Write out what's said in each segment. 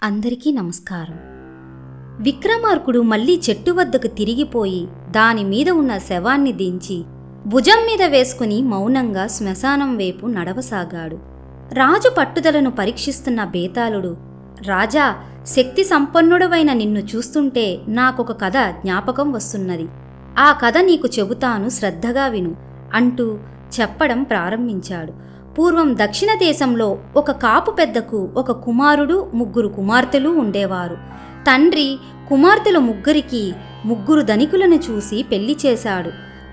అందరికీ నమస్కారం. విక్రమార్కుడు మళ్లీ చెట్టు వద్దకు తిరిగిపోయి దానిమీద ఉన్న శవాన్ని దించి భుజం మీద వేసుకుని మౌనంగా శ్మశానం వైపు నడవసాగాడు. రాజు పట్టుదలను పరీక్షిస్తున్న బేతాళుడు, రాజా, శక్తి సంపన్నుడవైన నిన్ను చూస్తుంటే నాకొక కథ జ్ఞాపకం వస్తున్నది. ఆ కథ నీకు చెబుతాను, శ్రద్ధగా విను అంటూ చెప్పడం ప్రారంభించాడు. పూర్వం దక్షిణ దేశంలో ఒక కాపు పెద్దకు ఒక కుమారుడు, ముగ్గురు కుమార్తెలు ఉండేవారు. తండ్రి కుమార్తెల ముగ్గురు ధనికులను చూసి పెళ్లి చేశాడు.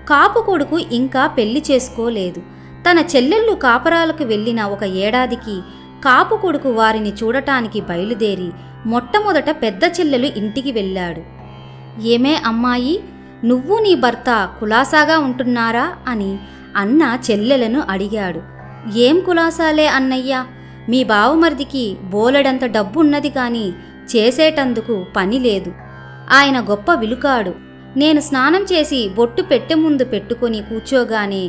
కాపు కొడుకు ఇంకా పెళ్లి చేసుకోలేదు. తన చెల్లెళ్ళు కాపరాలకు వెళ్ళిన ఒక ఏడాదికి కాపు కొడుకు వారిని చూడటానికి బయలుదేరి మొట్టమొదట పెద్ద చెల్లెలు ఇంటికి వెళ్ళాడు. ఏమే అమ్మాయి, నువ్వు నీ భర్త కులాసాగా ఉంటున్నారా అని అన్న చెల్లెలను అడిగాడు. ఏం కులాసాలే అన్నయ్యా, మీ బావమరిదికి బోలెడంత డబ్బున్నది కాని చేసేటందుకు పని లేదు. ఆయన గొప్ప విలుకాడు. నేను స్నానం చేసి బొట్టు పెట్టె ముందు పెట్టుకుని కూర్చోగానే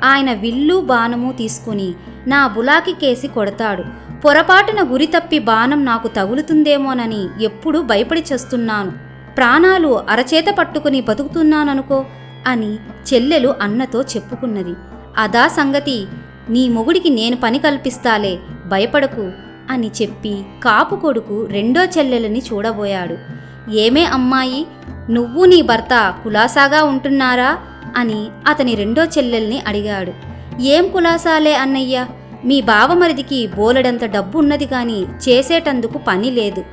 ఆయన విల్లు బాణము తీసుకుని నా బులాకి కేసి కొడతాడు. పొరపాటున గురి తప్పి బాణం నాకు తగులుతుందేమోనని ఎప్పుడూ భయపడి చేస్తున్నాను. ప్రాణాలు అరచేత పట్టుకుని బతుకుతున్నాననుకో అని చెల్లెలు అన్నతో చెప్పుకున్నది. అదా సంగతి, నీ మొగుడికి నేను పని కల్పిస్తాలే, భయపడకు అని చెప్పి కాపు కొడుకు రెండో చెల్లెలని చూడబోయాడు. ఏమే అమ్మాయి, నువ్వు నీ భర్త కులాసాగా ఉంటున్నారా అని అతని రెండో చెల్లెల్ని అడిగాడు. ఏం కులాసాలే అన్నయ్య, మీ బావమరిదికి బోలెడంత డబ్బు ఉన్నది కాని చేసేటందుకు పని లేదు.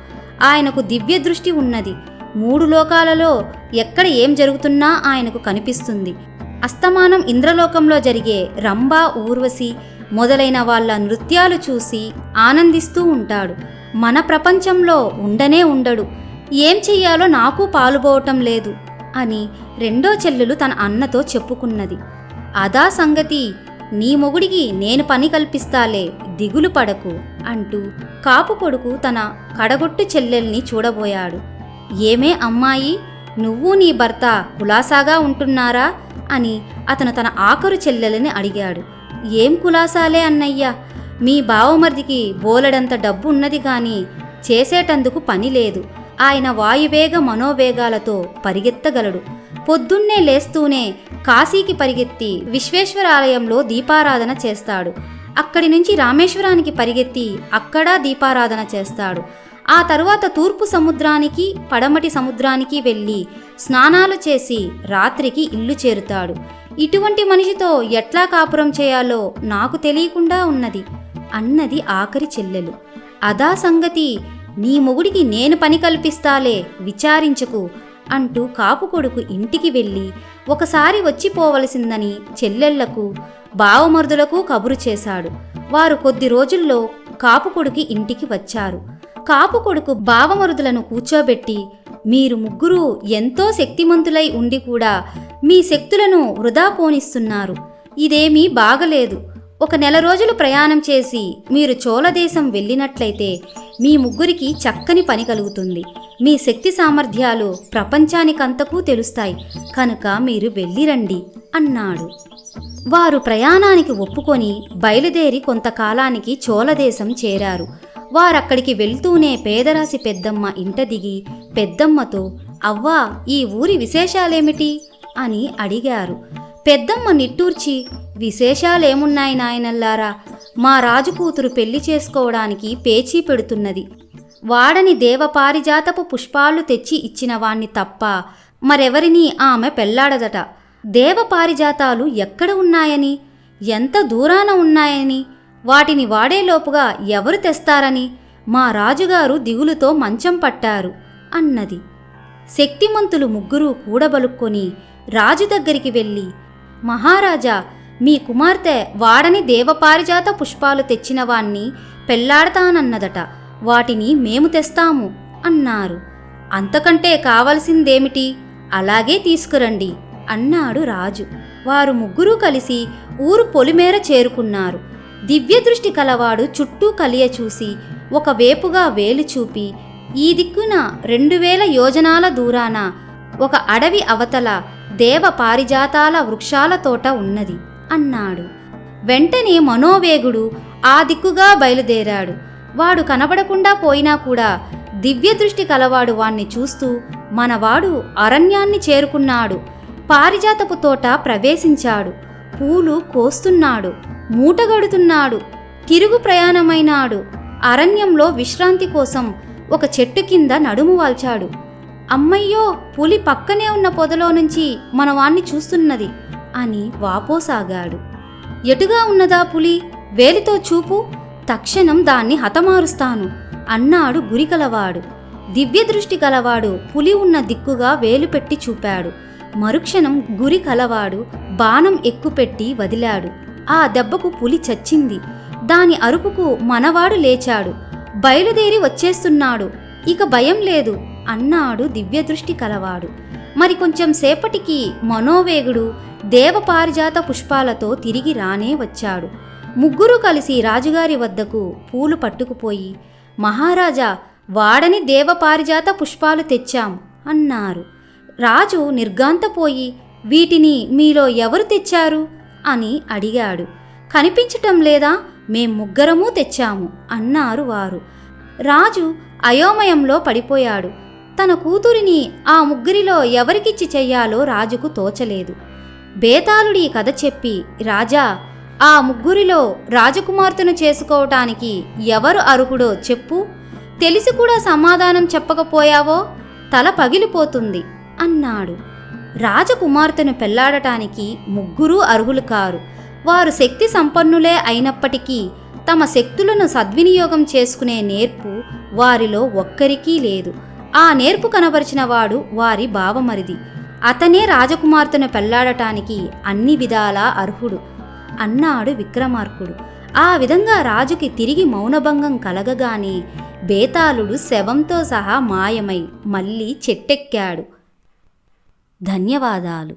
ఆయనకు దివ్య దృష్టి ఉన్నది. 3 లోకాలలో ఎక్కడ ఏం జరుగుతున్నా ఆయనకు కనిపిస్తుంది. అస్తమానం ఇంద్రలోకంలో జరిగే రంభ, ఊర్వశి మొదలైన వాళ్ళ నృత్యాలు చూసి ఆనందిస్తూ ఉంటాడు. మన ప్రపంచంలో ఉండనే ఉండడు. ఏం చెయ్యాలో నాకు పాలుపోవటం లేదు అని రెండో చెల్లెలు తన అన్నతో చెప్పుకున్నది. అదా సంగతి, నీ మొగుడికి నేను పని కల్పిస్తాలే, దిగులు పడకు అంటూ కాపు కొడుకు తన కడగొట్టు చెల్లెల్ని చూడబోయాడు. ఏమే అమ్మాయి, నువ్వు నీ భర్త కులాసాగా ఉంటున్నారా అని అతను తన ఆఖరు చెల్లెలని అడిగాడు. ఏం కులాసాలే అన్నయ్యా, మీ బావమరిదికి బోలెడంత డబ్బు ఉన్నది కాని చేసేటందుకు పని లేదు. ఆయన వాయువేగ మనోవేగాలతో పరిగెత్తగలడు. పొద్దున్నే లేస్తూనే కాశీకి పరిగెత్తి విశ్వేశ్వరాలయంలో దీపారాధన చేస్తాడు. అక్కడి నుంచి రామేశ్వరానికి పరిగెత్తి అక్కడా దీపారాధన చేస్తాడు. ఆ తరువాత తూర్పు సముద్రానికి, పడమటి సముద్రానికి వెళ్ళి స్నానాలు చేసి రాత్రికి ఇల్లు చేరుతాడు. ఇటువంటి మనిషితో ఎట్లా కాపురం చేయాలో నాకు తెలియకుండా ఉన్నది అన్నది ఆఖరి చెల్లెలు. అదా సంగతి, నీ మొగుడికి నేను పని కల్పిస్తాలే, విచారించకు అంటూ కాపు కొడుకు ఇంటికి వెళ్ళి ఒకసారి వచ్చిపోవలసిందని చెల్లెళ్లకు, బావమరుదులకు కబురు చేశాడు. వారు కొద్ది రోజుల్లో కాపు కొడుకు ఇంటికి వచ్చారు. కాపు కొడుకు బావమరుదులను కూర్చోబెట్టి, మీరు ముగ్గురు ఎంతో శక్తిమంతులై ఉండి కూడా మీ శక్తులను వృధా పోనిస్తున్నారు. ఇదేమీ బాగలేదు. 1 నెల రోజులు ప్రయాణం చేసి మీరు చోళదేశం వెళ్ళినట్లయితే మీ ముగ్గురికి చక్కని పని కలుగుతుంది. మీ శక్తి సామర్థ్యాలు ప్రపంచానికంతకూ తెలుస్తాయి. కనుక మీరు వెళ్ళిరండి అన్నాడు. వారు ప్రయాణానికి ఒప్పుకొని బయలుదేరి కొంతకాలానికి చోళదేశం చేరారు. వారక్కడికి వెళ్తూనే పేదరాశి పెద్దమ్మ ఇంట దిగి పెద్దమ్మతో, అవ్వా, ఈ ఊరి విశేషాలేమిటి అని అడిగారు. పెద్దమ్మ నిట్టూర్చి, విశేషాలేమున్నాయి నాయనల్లారా, మా రాజు కూతురు పెళ్లి చేసుకోవడానికి పేచీ పెడుతున్నది. వాడని దేవపారిజాతపు పుష్పాలు తెచ్చి ఇచ్చిన వాణ్ణి తప్ప మరెవరినీ ఆమె పెళ్లాడదట. దేవపారిజాతాలు ఎక్కడ ఉన్నాయని, ఎంత దూరాన ఉన్నాయని, వాటిని వాడేలోపుగా ఎవరు తెస్తారని మా రాజుగారు దిగులుతో మంచం పట్టారు అన్నది. శక్తిమంతులు ముగ్గురూ కూడబలుక్కొని రాజు దగ్గరికి వెళ్ళి, మహారాజా, మీ కుమార్తె వాడని దేవపారిజాత పుష్పాలు తెచ్చిన వాణ్ణి పెళ్లాడతానన్నదట. వాటిని మేము తెస్తాము అన్నారు. అంతకంటే కావలసిందేమిటి, అలాగే తీసుకురండి అన్నాడు రాజు. వారు ముగ్గురూ కలిసి ఊరు పొలిమేర చేరుకున్నారు. దివ్యదృష్టి కలవాడు చుట్టూ కలియ చూసి ఒకవేపుగా వేలు చూపి, ఈ దిక్కున 2000 యోజనాల దూరాన ఒక అడవి అవతల దేవ పారిజాతాల వృక్షాల తోట ఉన్నది అన్నాడు. వెంటనే మనోవేగుడు ఆ దిక్కుగా బయలుదేరాడు. వాడు కనబడకుండా పోయినా కూడా దివ్యదృష్టి కలవాడు వాణ్ణి చూస్తూ, మనవాడు అరణ్యాన్ని చేరుకున్నాడు, పారిజాతపు తోట ప్రవేశించాడు, పూలు కోస్తున్నాడు, మూటగడుతున్నాడు, తిరుగు ప్రయాణమైనాడు, అరణ్యంలో విశ్రాంతి కోసం ఒక చెట్టు కింద నడుము వాల్చాడు. అమ్మయ్యో, పులి పక్కనే ఉన్న పొదలో నుంచి మనవాణ్ణి చూస్తున్నది అని వాపోసాగాడు. ఎటుగా ఉన్నదా పులి? వేలితో చూపు, తక్షణం దాన్ని హతమారుస్తాను అన్నాడు గురికలవాడు. దివ్యదృష్టి గలవాడు పులి ఉన్న దిక్కుగా వేలు పెట్టి చూపాడు. మరుక్షణం గురి కలవాడు బాణం ఎక్కుపెట్టి వదిలాడు. ఆ దెబ్బకు పులి చచ్చింది. దాని అరుపుకు మనవాడు లేచాడు. బయలుదేరి వచ్చేస్తున్నాడు, ఇక భయం లేదు అన్నాడు దివ్యదృష్టి కలవాడు. మరి కొంచెం సేపటికి మనోవేగుడు దేవపారిజాత పుష్పాలతో తిరిగి రానే వచ్చాడు. ముగ్గురు కలిసి రాజుగారి వద్దకు పూలు పట్టుకుపోయి, మహారాజా, వాడని దేవపారిజాత పుష్పాలు తెచ్చాం అన్నారు. రాజు నిర్ఘాంతపోయి, వీటిని మీలో ఎవరు తెచ్చారు అని అడిగాడు. కనిపించటం లేదా? మేం ముగ్గురమూ తెచ్చాము అన్నారు వారు. రాజు అయోమయంలో పడిపోయాడు. తన కూతురిని ఆ ముగ్గురిలో ఎవరికిచ్చి చెయ్యాలో రాజుకు తోచలేదు. బేతాళుడి కథ చెప్పి, రాజా, ఆ ముగ్గురిలో రాజకుమార్తెను చేసుకోవటానికి ఎవరు అర్హుడో చెప్పు, తెలిసి కూడా సమాధానం చెప్పకపోయావో తల పగిలిపోతుంది అన్నాడు. రాజకుమార్తెను పెళ్లాడటానికి ముగ్గురూ అర్హులు కారు. వారు శక్తి సంపన్నులే అయినప్పటికీ తమ శక్తులను సద్వినియోగం చేసుకునే నేర్పు వారిలో ఒక్కరికీ లేదు. ఆ నేర్పు కనబరిచిన వాడు వారి బావమరిది. అతనే రాజకుమార్తెను పెళ్లాడటానికి అన్ని విధాలా అర్హుడు అన్నాడు విక్రమార్కుడు. ఆ విధంగా రాజుకి తిరిగి మౌనభంగం కలగగానే బేతాళుడు శవంతో సహా మాయమై మళ్ళీ చెట్టెక్కాడు. ధన్యవాదాలు.